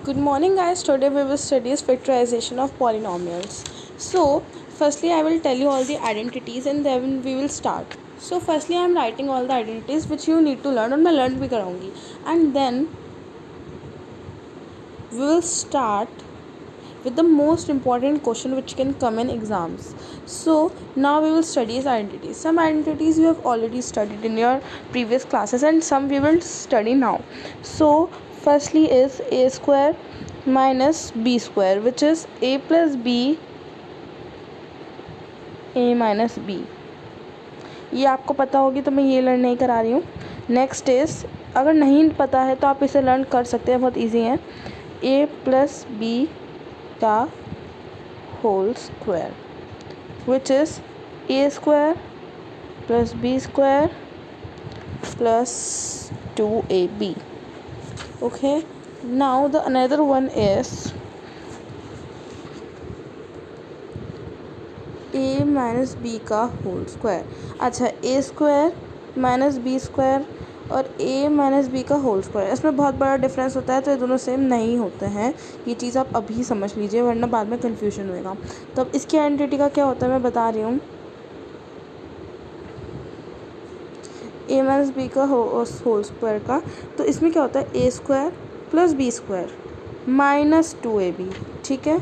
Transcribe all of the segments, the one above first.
Good morning guys, today we will study factorization of polynomials. So firstly I will tell you all the identities and then we will start. So firstly I am writing all the identities which you need to learn और मैं learn भी कराऊंगी and then we will start with the most important question which can come in exams. So now we will study identities. Some identities you have already studied in your previous classes and some we will study now. So firstly is a square minus b square, which is a plus b a minus b. ये आपको पता होगी तो मैं ये learn नहीं करा रही हूँ. नेक्स्ट इज, अगर नहीं पता है तो आप इसे लर्न कर सकते हैं, बहुत ईजी है. a प्लस बी का whole square, which is a square plus b square plus 2ab. Okay, now the another one is a minus B का होल स्क्वायर. अच्छा, a square minus B square और a minus B का whole square, इसमें बहुत बड़ा difference होता है, तो ये दोनों सेम नहीं होते हैं. ये चीज़ आप अभी समझ लीजिए वरना बाद में कन्फ्यूजन होएगा. तो अब इसकी आइडेंटिटी का क्या होता है मैं बता रही हूँ. a माइनस बी का होल स्क्वायर का, तो इसमें क्या होता है a square plus B square minus 2ab. ठीक है,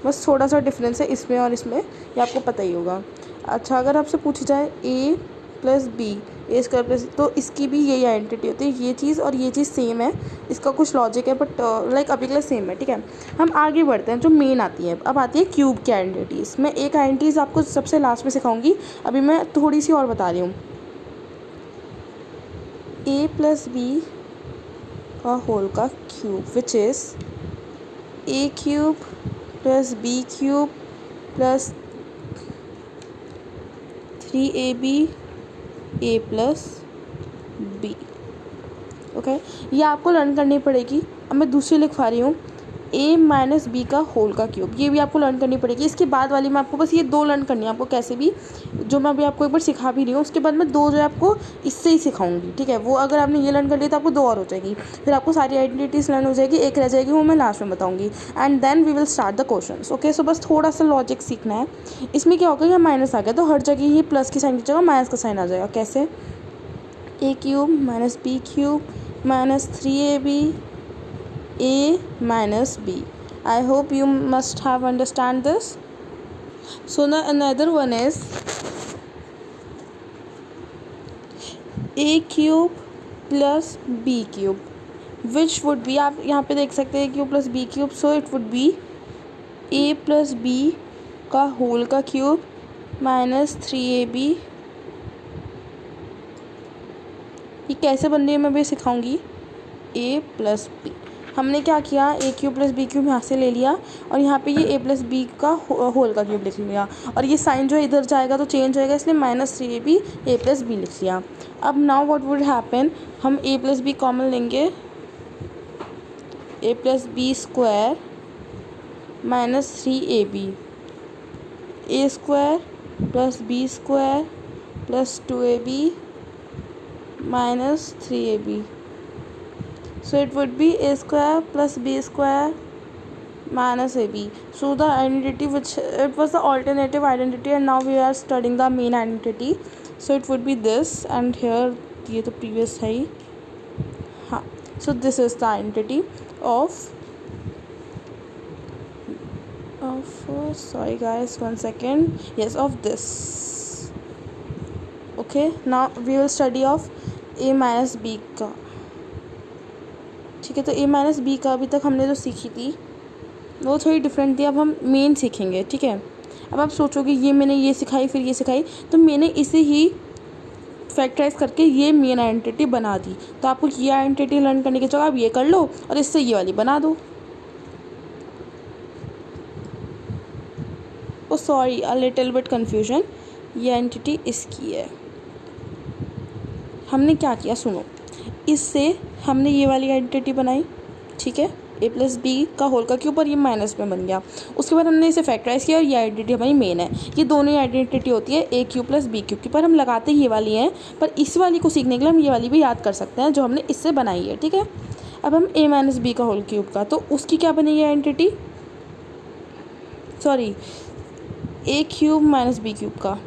बस थोड़ा सा डिफरेंस है इसमें और इसमें, ये आपको पता ही होगा. अच्छा, अगर आपसे पूछी जाए a plus B A square plus, तो इसकी भी यही आइडेंटिटी होती है. ये चीज़ और ये चीज़ सेम है, इसका कुछ लॉजिक है बट लाइक अभी के लिए सेम है. ठीक है, हम आगे बढ़ते हैं. जो मेन आती है, अब आती है क्यूब की आइडेंटिटीज़. मैं एक आइडेंटिटीज़ आपको सबसे लास्ट में सिखाऊंगी, अभी मैं थोड़ी सी और बता रही हूँ. a प्लस बी का होल का cube, which is a cube plus b cube plus 3ab a plus b. Okay, ये आपको लर्न करनी पड़ेगी. अब मैं दूसरी लिखवा रही हूँ, a माइनस बी का होल का क्यूब. ये भी आपको लर्न करनी पड़ेगी. इसके बाद वाली में आपको बस ये दो लर्न करनी है आपको कैसे भी, जो मैं अभी आपको एक बार सिखा भी रही हूँ. उसके बाद मैं दो जो है आपको इससे ही सिखाऊंगी. ठीक है, वो अगर आपने ये लर्न कर लिया तो आपको दो और हो जाएगी, फिर आपको सारी आइडेंटिटीज़ लर्न हो जाएगी, एक रह जाएगी वो मैं लास्ट में बताऊँगी. And then we will start the questions. Okay, so बस थोड़ा सा लॉजिक सीखना है. इसमें क्या होगा, ये माइनस आ गया तो हर जगह ये प्लस की साइन की जगह माइनस का साइन आ जाएगा. कैसे, a cube minus b cube minus 3ab a minus b. I hope you must have understand this. So the another one is a cube plus b cube, which would be, आप यहाँ पे देख सकते हैं cube plus b cube, so it would be a plus B का whole का cube minus 3ab. ये कैसे बन रही है मैं भी सिखाऊंगी. a प्लस बी, हमने क्या किया, a cube plus b cube यहाँ से ले लिया और यहाँ पे ये a प्लस बी का होल का क्यूब लिख लिया, और ये साइन जो इधर जाएगा तो चेंज होएगा, इसलिए minus 3ab a plus B लिख लिया. अब नाउ व्हाट वुड हैपन, हम a प्लस बी कॉमन लेंगे, a plus B square minus 3ab a square plus B square plus 2ab minus 3ab. So it would be a square plus b square minus ab. So the identity, which it was the alternative identity and now we are studying the main identity, so it would be this, and here ये तो previous है ही. हाँ, so this is the identity of sorry guys, 1 second, yes, of this. Okay, now we will study of a minus B का. ठीक है, तो a minus B का अभी तक हमने जो सीखी थी वो थोड़ी डिफरेंट थी. अब हम मेन सीखेंगे. ठीक है, अब आप सोचोगे ये मैंने ये सिखाई फिर ये सिखाई, तो मैंने इसे ही फैक्टराइज करके ये मेन आइडेंटिटी बना दी. तो आपको ये आइडेंटिटी लर्न करने की जगह आप ये कर लो और इससे ये वाली बना दो. Oh sorry, a little bit confusion, ये आइडेंटिटी इसकी है. हमने क्या किया सुनो, इससे हमने ये वाली आइडेंटिटी बनाई. ठीक है, a प्लस बी का होल का क्यूब और ये माइनस में बन गया. उसके बाद हमने इसे फैक्टराइज किया और ये आइडेंटिटी हमारी मेन है. ये दोनों ही आइडेंटिटी होती है a cube plus b cube की, पर हम लगाते ये वाली हैं, पर इस वाली को सीखने के लिए हम ये वाली भी याद कर सकते हैं जो हमने इससे बनाई है. ठीक है, अब हम a माइनस बी का होल क्यूब का, तो उसकी क्या बनेगी identity, sorry a cube minus b cube का,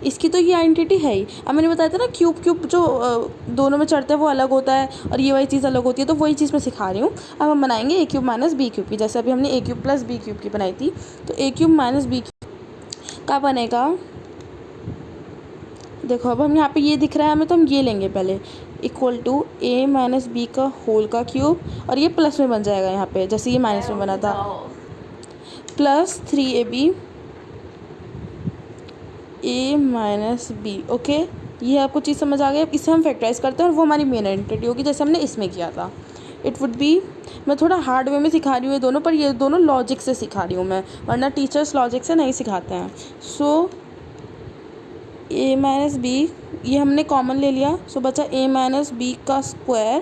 इसकी तो ये आइडेंटिटी है ही। अब मैंने बताया था ना क्यूब क्यूब जो दोनों में चढ़ता है वो अलग होता है और ये वाली चीज़ अलग होती है, तो वही चीज़ मैं सिखा रही हूँ। अब हम बनाएंगे a cube minus b cube की, जैसे अभी हमने a cube plus b cube की बनाई थी, तो a cube minus b cube का बनेगा, देखो अब हम यहाँ पे ये दिख रहा है हमें, तो हम ये लेंगे पहले, equal to a minus B का होल का क्यूब, और ये प्लस में बन जाएगा यहाँ पे जैसे ये माइनस में बना था, plus 3ab a minus b. Okay, ये आपको चीज़ समझ आ गई। इसे हम फैक्टराइज करते हैं और वो हमारी मेन आइडेंटिटी होगी जैसे हमने इसमें किया था। इट वुड बी, मैं थोड़ा हार्ड वे में सिखा रही हूँ ये दोनों, पर ये दोनों लॉजिक से सिखा रही हूँ मैं, वरना टीचर्स लॉजिक से नहीं सिखाते हैं। सो a माइनस बी, ये हमने कॉमन ले लिया, सो बचा a माइनस बी का स्क्वायर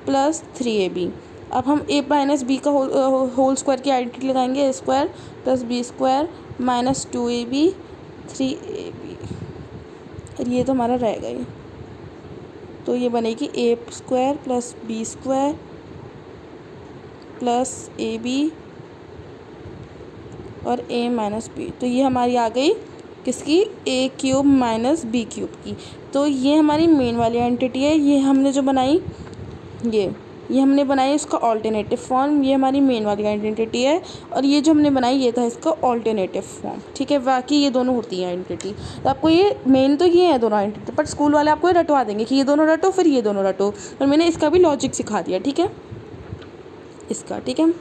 प्लस 3ab। अब हम a माइनस बी का होल स्क्वायर की आइडेंटिटी लगाएंगे, a square plus B square minus 2ab 3ab, और ये तो हमारा रहेगा ही, तो ये बनेगी a square plus B square plus ab और a माइनस बी। तो ये हमारी आ गई किसकी, a cube minus b cube की। तो ये हमारी मेन वाली आइडेंटिटी है, ये हमने जो बनाई ये हमने बनाई इसका ऑल्टरनेटिव फॉर्म, ये हमारी मेन वाली आइडेंटिटी है, और ये जो हमने बनाई ये था इसका ऑल्टरनेटिव फॉर्म। ठीक है, बाकी ये दोनों होती हैं आइडेंटिटी। तो आपको ये मेन तो ये है दोनों आइडेंटिटी, पर स्कूल वाले आपको ये रटवा देंगे कि ये दोनों रटो फिर ये दोनों रटो, और मैंने इसका भी लॉजिक सिखा दिया। ठीक है, इसका ठीक है।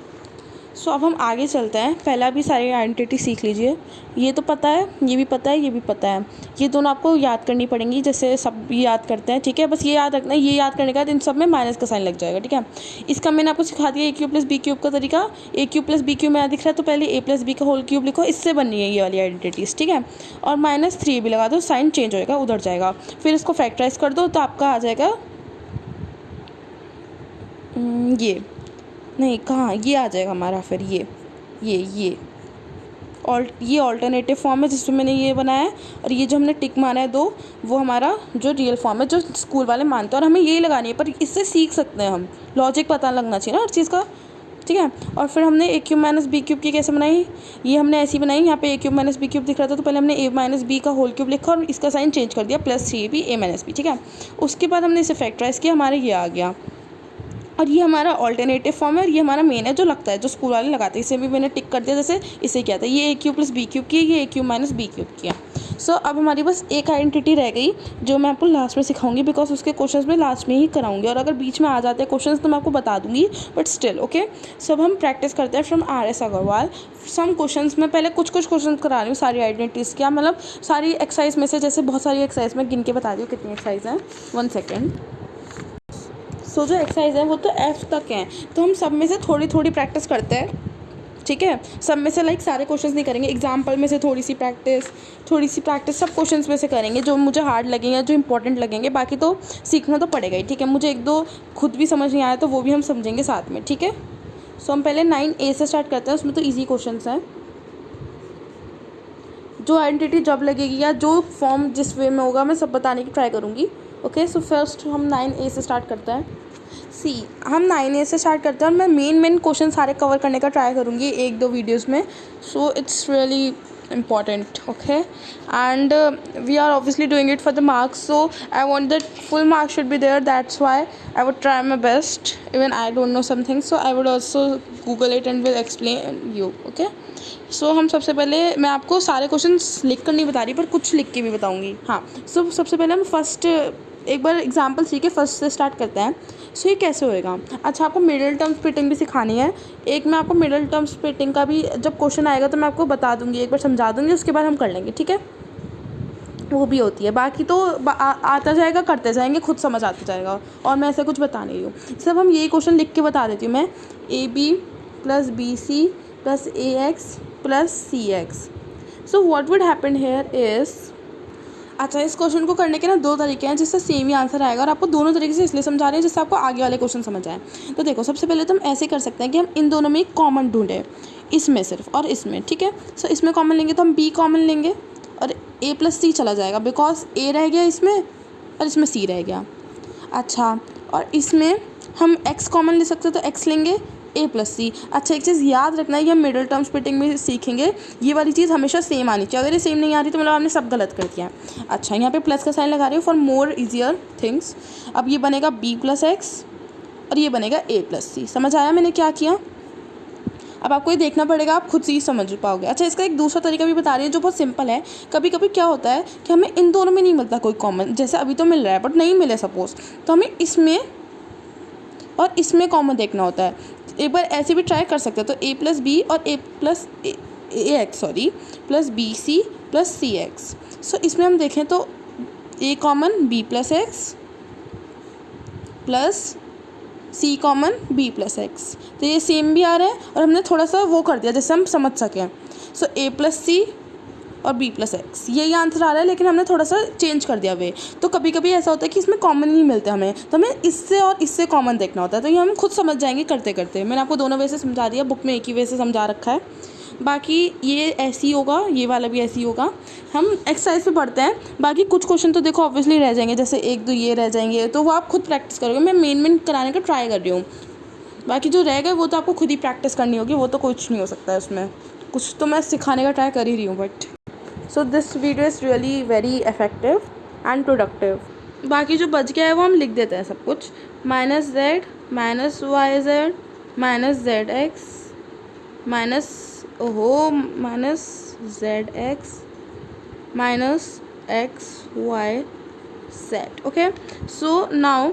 सो अब हम आगे चलते हैं। पहला भी सारी आइडेंटिटी सीख लीजिए, ये तो पता है, ये भी पता है, ये भी पता है, ये दोनों आपको याद करनी पड़ेंगी जैसे सब याद करते हैं। ठीक है, बस ये याद रखना है, ये याद करने के बाद इन सब में माइनस का साइन लग जाएगा। ठीक है, इसका मैंने आपको सिखा दिया a cube plus b cube का तरीका। a cube plus b cube में यहाँ दिख रहा है, तो पहले a प्लस बी का होल क्यूब लिखो, इससे बन रही है ये वाली आइडेंटिटीज़। ठीक है, और माइनस 3 भी लगा दो, साइन चेंज होएगा, उधर जाएगा, फिर इसको फैक्टराइज कर दो तो आपका आ जाएगा ये नहीं कहाँ, ये आ जाएगा हमारा फिर ये ऑल्टरनेटिव फॉर्म है जिसमें मैंने ये बनाया है, और ये जो हमने टिक मारा है 2 वो हमारा जो रियल फॉर्म है जो स्कूल वाले मानते हैं, और हमें यही लगानी है, पर इससे सीख सकते हैं हम, लॉजिक पता लगना चाहिए ना हर चीज़ का। ठीक है, और फिर हमने a cube minus b cube की कैसे बनाई, ये हमने ऐसी बनाई, यहाँ पे a cube minus b cube दिख रहा था तो पहले हमने a माइनस बी का होल क्यूब लिखा और इसका साइन चेंज कर दिया, plus 3ab a minus B. ठीक है, उसके बाद हमने इसे फैक्टराइज किया, हमारे ये आ गया, और ये हमारा ऑल्टरनेटिव फॉर्म है, और ये हमारा मेन है जो लगता है, जो स्कूल वाले लगाते हैं। इसे भी मैंने टिक कर दिया जैसे इसे किया था, ये a cube plus b cube की, ये a cube minus b cube किया। सो अब हमारी बस एक आइडेंटिटी रह गई जो मैं आपको लास्ट में सिखाऊंगी, बिकॉज उसके क्वेश्चंस में लास्ट में ही कराऊंगी, और अगर बीच में आ जाते हैं क्वेश्चंस तो मैं आपको बता दूंगी, बट स्टिल ओके। सो अब हम प्रैक्टिस करते हैं from RS Aggarwal some questions में। पहले कुछ क्वेश्चन करा रही हूँ सारी आइडेंटिटीज़ क्या, मतलब सारी एक्सरसाइज में से, जैसे बहुत सारी एक्सरसाइज में गिन के बता दी हूँ कितनी एक्सरसाइज हैं, 1 सेकेंड। सो जो एक्सरसाइज है वो तो F तक हैं, तो हम सब में से थोड़ी थोड़ी प्रैक्टिस करते हैं। ठीक है, सब में से लाइक सारे क्वेश्चंस नहीं करेंगे, एग्जाम्पल में से थोड़ी सी प्रैक्टिस सब क्वेश्चंस में से करेंगे जो मुझे हार्ड लगेंगे, जो इंपॉर्टेंट लगेंगे, बाकी तो सीखना तो पड़ेगा ही। ठीक है, मुझे 1-2 खुद भी समझ नहीं आया तो वो भी हम समझेंगे साथ में। ठीक है, सो हम पहले 9A से स्टार्ट करते हैं, उसमें तो ईजी क्वेश्चन हैं, जो आइडेंटिटी जब लगेगी या जो फॉर्म जिस वे में होगा मैं सब बताने की ट्राई करूँगी। ओके, सो फर्स्ट हम 9A से स्टार्ट करते हैं। हम 9A से स्टार्ट करते हैं, और मैं मेन क्वेश्चन सारे कवर करने का ट्राई करूँगी 1-2 वीडियोस में। So it's really important, okay, and we are obviously doing it for the marks, so I want that full marks should be there, that's why I would try my best, even I don't know something, so I would also google it and will explain you, okay। सो हम सबसे पहले, मैं आपको सारे questions लिख कर नहीं बता रही पर कुछ लिख के भी बताऊंगी। हाँ, सो सबसे पहले हम फर्स्ट एक बार एग्जांपल सीख के फर्स्ट से स्टार्ट करते हैं। सो ये कैसे होएगा, अच्छा आपको मिडिल टर्म स्प्लिटिंग भी सिखानी है। एक मैं आपको मिडिल टर्म स्प्लिटिंग का भी जब क्वेश्चन आएगा तो मैं आपको बता दूंगी, एक बार समझा दूंगी, उसके बाद हम कर लेंगे। ठीक है, वो भी होती है, बाकी तो आता जाएगा, करते जाएंगे, खुद समझ आता जाएगा, और मैं ऐसा कुछ बता नहीं रही हूँ। सब हम यही क्वेश्चन लिख के बता देती हूँ मैं, AB plus BC plus AX plus CX। So what would happen here is, अच्छा इस क्वेश्चन को करने के ना 2 तरीके हैं जिससे सेम ही आंसर आएगा, और आपको दोनों तरीके से इसलिए समझा रहे हैं जिससे आपको आगे वाले क्वेश्चन समझ आए। तो देखो, सबसे पहले तो हम ऐसे कर सकते हैं कि हम इन दोनों में एक कॉमन ढूंढें, इसमें सिर्फ और इसमें। ठीक है, सो इसमें कॉमन लेंगे तो हम B कॉमन लेंगे और A प्लस C चला जाएगा, बिकॉज A रह गया इसमें और इसमें C रह गया। अच्छा, और इसमें हम x कॉमन ले सकते हैं तो x लेंगे a प्लस सी। अच्छा एक चीज़ याद रखना है, ये हम मिडिल टर्म स्प्लिटिंग में सीखेंगे, ये वाली चीज़ हमेशा सेम आनी चाहिए। अगर ये सेम नहीं आ रही तो मतलब आपने सब गलत कर दिया है। अच्छा यहाँ पे प्लस का साइन लगा रही हूँ फॉर मोर ईजियर थिंग्स। अब ये बनेगा b प्लस एक्स और ये बनेगा a प्लस सी। समझ आया मैंने क्या किया? अब आपको ये देखना पड़ेगा, आप खुद से ही समझ पाओगे। अच्छा इसका एक दूसरा तरीका भी बता रही है जो बहुत सिंपल है। कभी कभी क्या होता है कि हमें इन दोनों में नहीं मिलता कोई कॉमन, जैसे अभी तो मिल रहा है बट नहीं मिले सपोज, तो हमें इसमें और इसमें कॉमन देखना होता है। एक बार ऐसे भी ट्राई कर सकते हैं, तो a प्लस बी और a plus A X sorry plus B C plus C X. So इसमें हम देखें तो a common b plus X plus C common b plus X, तो ये सेम भी आ रहा है और हमने थोड़ा सा वो कर दिया जैसे हम समझ सकें। सो a प्लस सी और b प्लस एक्स, यही आंसर आ रहा है लेकिन हमने थोड़ा सा चेंज कर दिया वे। तो कभी कभी ऐसा होता है कि इसमें कॉमन नहीं मिलते हमें, तो हमें इससे और इससे कॉमन देखना होता है। तो ये हम खुद समझ जाएंगे करते करते। मैंने आपको दोनों वे से समझा दिया, बुक में एक ही वे से समझा रखा है। बाकी ये ऐसे ही होगा, ये वाला भी ऐसे ही होगा। हम एक्सरसाइज पे पढ़ते हैं। बाकी कुछ क्वेश्चन तो देखो ऑब्वियसली रह जाएंगे, जैसे एक दो ये रह जाएंगे, तो वो आप खुद प्रैक्टिस करोगे। मैं मेन कराने का ट्राई कर रही हूँ, बाकी जो रह गए वो तो आपको खुद ही प्रैक्टिस करनी होगी, वो तो कुछ नहीं हो सकता है उसमें। कुछ तो मैं सिखाने का ट्राई कर ही रही हूँ but so this video is really very effective and productive. बाकी जो बच गया है वो हम लिख देते हैं सब कुछ। Minus z minus y z minus z x minus minus z x minus x y z. Okay so now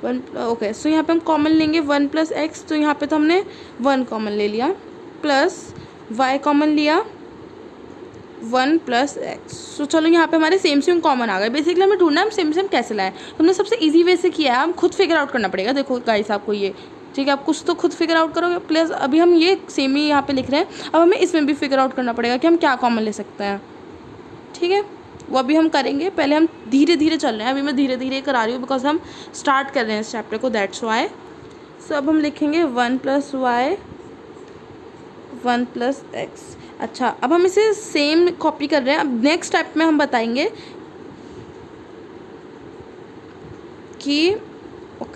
one okay so यहाँ पे हम कॉमन लेंगे 1 प्लस एक्स, तो यहाँ पे तो हमने 1 कॉमन ले लिया, प्लस y कॉमन लिया 1 प्लस एक्स। सो चलो यहाँ पे हमारे सेम कॉमन आ गए। बेसिकली हमें ढूंढना है हम सेम कैसे लाएं, तो हमने सबसे इजी वे से किया है, हम खुद फिगर आउट करना पड़ेगा। देखो गाइस आपको ये ठीक है, आप कुछ तो खुद फिगर आउट करोगे, प्लस अभी हम ये सेम ही यहाँ पे लिख रहे हैं, अब हमें इसमें भी फिगर आउट करना पड़ेगा कि हम क्या कॉमन ले सकते हैं। ठीक है वो अभी हम करेंगे, पहले हम धीरे धीरे चल रहे हैं। अभी मैं धीरे धीरे करा रही हूँ बिकॉज हम स्टार्ट कर रहे हैं इस चैप्टर को, दैट्स वाई। सो अब हम लिखेंगे 1 प्लस वाई 1 प्लस एक्स। अच्छा अब हम इसे सेम कॉपी कर रहे हैं। अब नेक्स्ट स्टेप में हम बताएंगे कि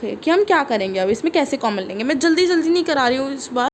कि हम क्या करेंगे, अब इसमें कैसे कॉमन लेंगे। मैं जल्दी नहीं करा रही हूँ इस बार।